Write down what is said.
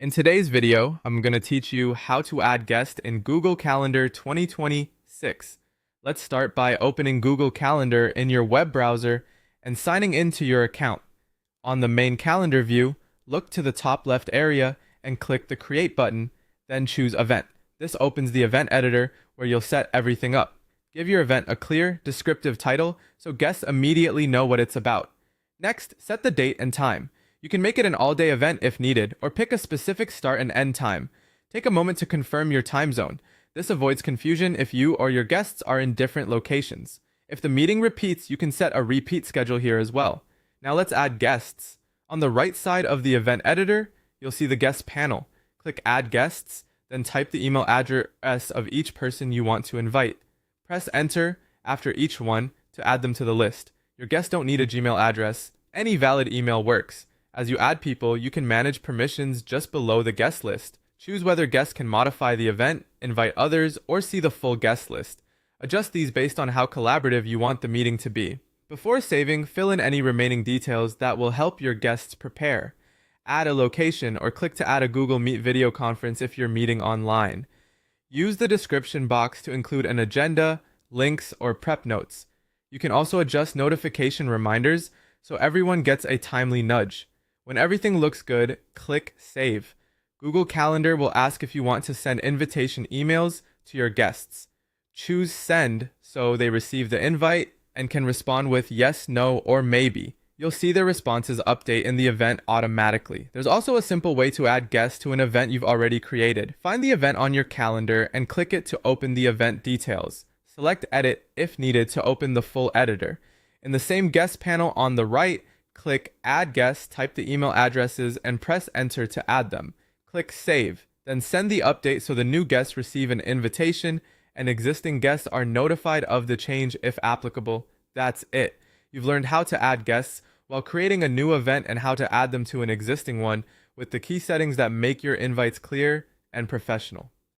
In today's video, I'm going to teach you how to add guests in Google Calendar 2026. Let's start by opening Google Calendar in your web browser and signing into your account. On the main calendar view, look to the top left area and click the Create button, then choose Event. This opens the event editor where you'll set everything up. Give your event a clear, descriptive title so guests immediately know what it's about. Next, set the date and time. You can make it an all-day event if needed, or pick a specific start and end time. Take a moment to confirm your time zone. This avoids confusion if you or your guests are in different locations. If the meeting repeats, you can set a repeat schedule here as well. Now let's add guests. On the right side of the event editor, you'll see the guest panel. Click Add Guests, then type the email address of each person you want to invite. Press Enter after each one to add them to the list. Your guests don't need a Gmail address. Any valid email works. As you add people, you can manage permissions just below the guest list. Choose whether guests can modify the event, invite others, or see the full guest list. Adjust these based on how collaborative you want the meeting to be. Before saving, fill in any remaining details that will help your guests prepare. Add a location or click to add a Google Meet video conference if you're meeting online. Use the description box to include an agenda, links, or prep notes. You can also adjust notification reminders so everyone gets a timely nudge. When everything looks good, click Save. Google Calendar will ask if you want to send invitation emails to your guests. Choose Send so they receive the invite and can respond with yes, no, or maybe. You'll see their responses update in the event automatically. There's also a simple way to add guests to an event you've already created. Find the event on your calendar and click it to open the event details. Select Edit if needed to open the full editor. In the same guest panel on the right, click Add Guests, type the email addresses, and press Enter to add them. Click Save, then send the update so the new guests receive an invitation and existing guests are notified of the change if applicable. That's it. You've learned how to add guests while creating a new event and how to add them to an existing one with the key settings that make your invites clear and professional.